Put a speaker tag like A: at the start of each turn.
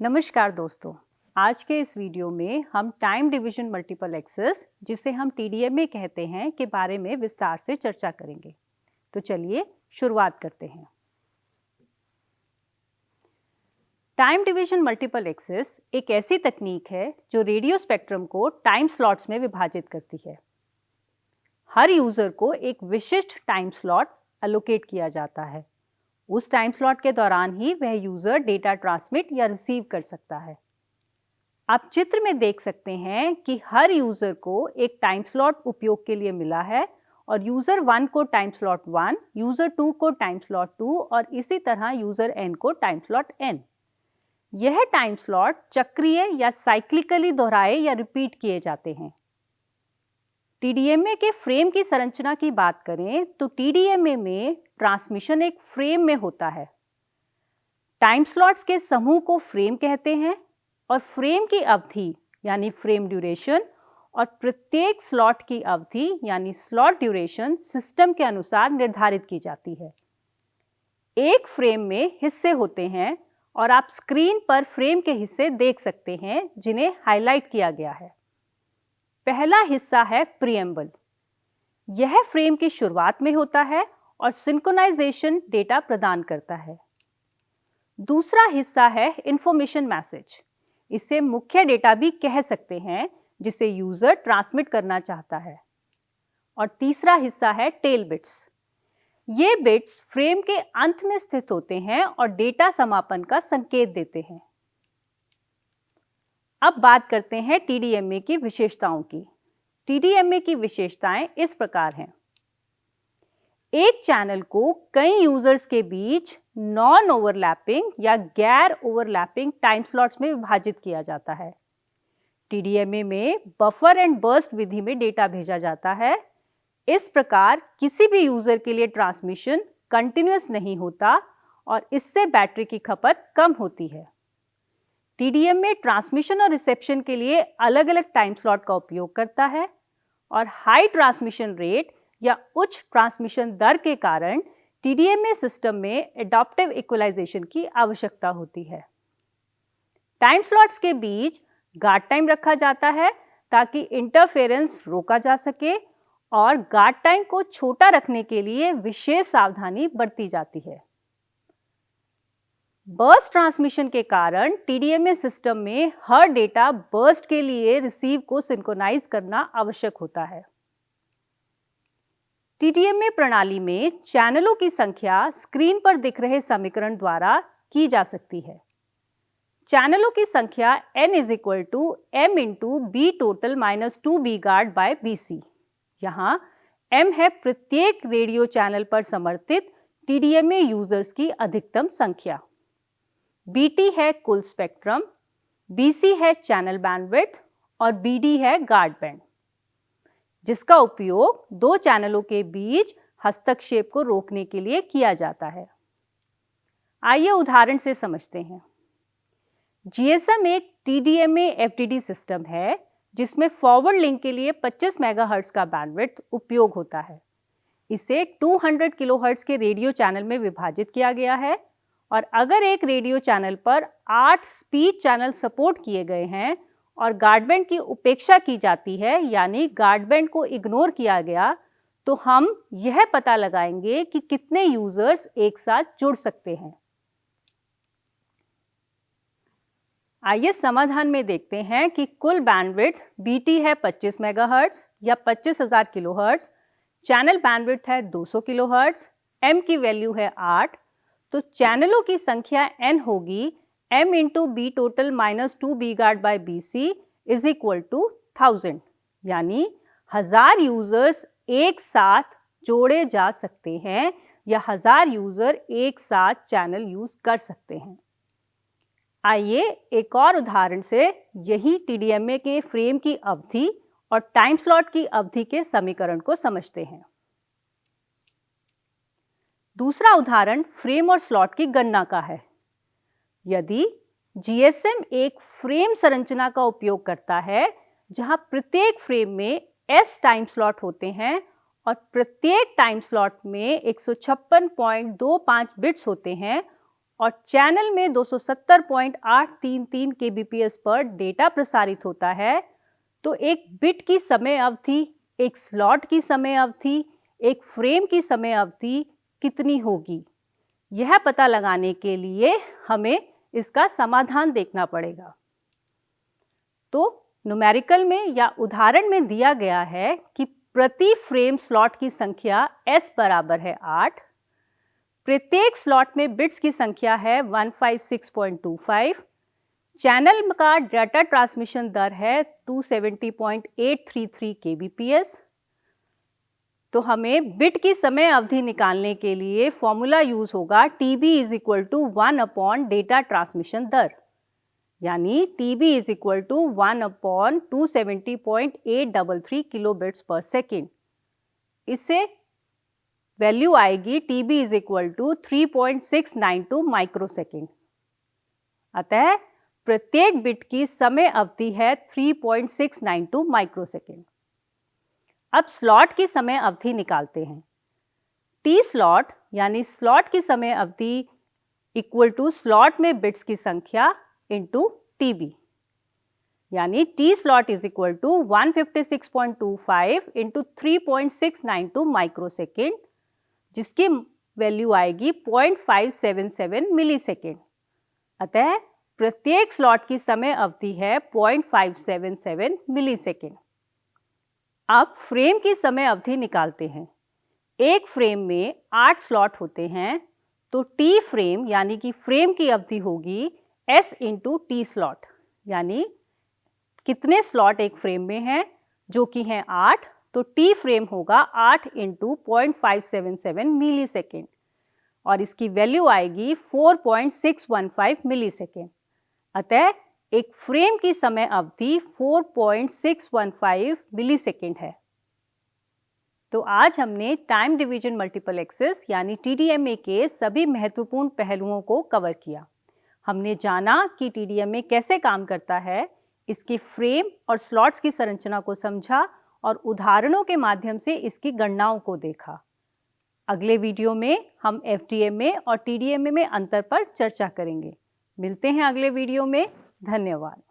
A: नमस्कार दोस्तों, आज के इस वीडियो में हम टाइम डिवीजन मल्टीपल एक्सेस, जिसे हम TDMA कहते हैं, के बारे में विस्तार से चर्चा करेंगे। तो चलिए शुरुआत करते हैं। टाइम डिवीजन मल्टीपल एक्सेस एक ऐसी तकनीक है जो रेडियो स्पेक्ट्रम को टाइम स्लॉट्स में विभाजित करती है। हर यूजर को एक विशिष्ट टाइम स्लॉट एलोकेट किया जाता है। उस टाइम स्लॉट के दौरान ही वह यूजर डेटा ट्रांसमिट या रिसीव कर सकता है। आप चित्र में देख सकते हैं कि हर यूजर को एक टाइम स्लॉट उपयोग के लिए मिला है और यूजर 1 को टाइम स्लॉट 1, यूजर 2 को टाइम स्लॉट 2 और इसी तरह यूजर n को टाइम स्लॉट n। यह टाइम स्लॉट चक्रीय या साइक्लिकली दोहराए या रिपीट किए जाते हैं। TDMA के फ्रेम की संरचना की बात करें तो TDMA में ट्रांसमिशन एक फ्रेम में होता है। टाइम स्लॉट्स के समूह को फ्रेम कहते हैं और फ्रेम की अवधि यानी फ्रेम ड्यूरेशन और प्रत्येक स्लॉट की अवधि यानी स्लॉट ड्यूरेशन सिस्टम के अनुसार निर्धारित की जाती है। एक फ्रेम में हिस्से होते हैं और आप स्क्रीन पर फ्रेम के हिस्से देख सकते हैं जिन्हें हाईलाइट किया गया है। पहला हिस्सा है प्रीएम्बल। यह फ्रेम की शुरुआत में होता है और सिंक्रोनाइजेशन डेटा प्रदान करता है। दूसरा हिस्सा है इंफॉर्मेशन मैसेज। इसे मुख्य डेटा भी कह सकते हैं जिसे यूजर ट्रांसमिट करना चाहता है। और तीसरा हिस्सा है टेल बिट्स। ये बिट्स फ्रेम के अंत में स्थित होते हैं और डेटा समापन का संकेत देते हैं। अब बात करते हैं TDMA की विशेषताओं की। TDMA की विशेषताएं इस प्रकार हैं। एक चैनल को कई यूजर्स के बीच नॉन ओवरलैपिंग या गैर ओवरलैपिंग टाइम स्लॉट्स में विभाजित किया जाता है। TDMA में बफर एंड बर्स्ट विधि में डेटा भेजा जाता है। इस प्रकार किसी भी यूजर के लिए ट्रांसमिशन कंटिन्यूअस नहीं होता और इससे बैटरी की खपत कम होती है। TDMA ट्रांसमिशन और रिसेप्शन के लिए अलग अलग टाइम स्लॉट का उपयोग करता है और हाई ट्रांसमिशन रेट या उच्च ट्रांसमिशन दर के कारण TDMA सिस्टम में एडॉप्टिव इक्वलाइजेशन की आवश्यकता होती है। टाइम स्लॉट्स के बीच गार्ड टाइम रखा जाता है ताकि इंटरफेरेंस रोका जा सके और गार्ड टाइम को छोटा रखने के लिए विशेष सावधानी बरती जाती है। बर्स्ट ट्रांसमिशन के कारण TDMA सिस्टम में हर डेटा बर्स्ट के लिए रिसीव को सिंक्रोनाइज करना आवश्यक होता है। TDMA प्रणाली में चैनलों की संख्या स्क्रीन पर दिख रहे समीकरण द्वारा की जा सकती है। चैनलों की संख्या n = m × b total - 2b guard by bc। यहाँ m है प्रत्येक रेडियो चैनल पर समर्थित TDMA यूजर्स की अधिकतम संख्या, BT है कुल स्पेक्ट्रम, BC है चैनल बैंडविड्थ और BD है गार्ड बैंड, जिसका उपयोग दो चैनलों के बीच हस्तक्षेप को रोकने के लिए किया जाता है। आइए उदाहरण से समझते हैं। GSM एक TDMA FDD सिस्टम है जिसमें फॉरवर्ड लिंक के लिए 25 मेगाहर्ट्ज का बैंडविड्थ उपयोग होता है। इसे 200 किलोहर्ट्ज के रेडियो चैनल में विभाजित किया गया है और अगर एक रेडियो चैनल पर 8 स्पीच चैनल सपोर्ट किए गए हैं और गार्ड बैंड की उपेक्षा की जाती है यानी गार्ड बैंड को इग्नोर किया गया, तो हम यह पता लगाएंगे कि कितने यूजर्स एक साथ जुड़ सकते हैं। आइए समाधान में देखते हैं कि कुल बैंडविड्थ BT है 25 मेगाहर्ट्ज या 25,000 किलोहर्ट्ज, चैनल बैंडविड्थ है 200 किलोहर्ट्ज, m की वैल्यू है 8, तो चैनलों की संख्या n होगी m × b total - 2b guard by bc = 1000, यानी 1000 यूजर्स एक साथ जोड़े जा सकते हैं या 1000 यूजर एक साथ चैनल यूज कर सकते हैं। आइए एक और उदाहरण से यही TDMA के फ्रेम की अवधि और टाइम स्लॉट की अवधि के समीकरण को समझते हैं। दूसरा उदाहरण फ्रेम और स्लॉट की गणना का है। यदि GSM एक फ्रेम संरचना का उपयोग करता है जहां प्रत्येक फ्रेम में S टाइम स्लॉट होते हैं और प्रत्येक टाइम स्लॉट में 156.25 बिट्स होते हैं और चैनल में 270.833 kbps पर डेटा प्रसारित होता है, तो एक बिट की समय अवधि, एक स्लॉट की समय अवधि, एक फ्रेम की समय अवधि कितनी होगी, यह पता लगाने के लिए हमें इसका समाधान देखना पड़ेगा। तो न्यूमेरिकल में या उदाहरण में दिया गया है कि प्रति फ्रेम स्लॉट की संख्या S बराबर है 8, प्रत्येक स्लॉट में बिट्स की संख्या है 156.25, चैनल का डाटा ट्रांसमिशन दर है 270.833 kbps। तो हमें बिट की समय अवधि निकालने के लिए फॉर्मूला यूज होगा TB is equal to 1 upon data transmission दर, यानी TB is equal to 1 upon 270.833 kilobits per second. इससे वैल्यू आएगी TB is equal to 3.692 microsecond. अतः प्रत्येक बिट की समय अवधि है 3.692 माइक्रोसेकेंड। अब स्लॉट की समय अवधि निकालते हैं। T स्लॉट यानी स्लॉट की समय अवधि इक्वल टू स्लॉट में बिट्स की संख्या इंटू TB, यानी T slot is equal to 156.25 into 3.692 microsecond, जिसकी वैल्यू आएगी 0.577 मिलीसेकेंड। अतः प्रत्येक स्लॉट की समय अवधि है 0.577 मिलीसेकेंड। अब फ्रेम की समय अवधि निकालते हैं। एक फ्रेम में 8 स्लॉट होते हैं, तो T फ्रेम यानी कि फ्रेम की अवधि होगी S इंटू T स्लॉट, यानी कितने स्लॉट एक फ्रेम में हैं, जो कि हैं 8, तो T फ्रेम होगा 8 इंटू 0.577 मिलीसेकेंड और इसकी वैल्यू आएगी 4.615 मिलीसेकेंड। अतः एक फ्रेम की समय अवधि 4.615 मिलीसेकेंड है। तो आज हमने टाइम डिवीजन मल्टीप्लेक्सेस यानी TDMA के सभी महत्वपूर्ण पहलुओं को कवर किया। हमने जाना कि TDMA कैसे काम करता है, इसके फ्रेम और स्लॉट्स की संरचना को समझा और उदाहरणों के माध्यम से इसकी गणनाओं को देखा। अगले वीडियो में हम FDMA और TDMA में अंतर पर चर्चा करेंगे। मिलते हैं अगले वीडियो में। धन्यवाद।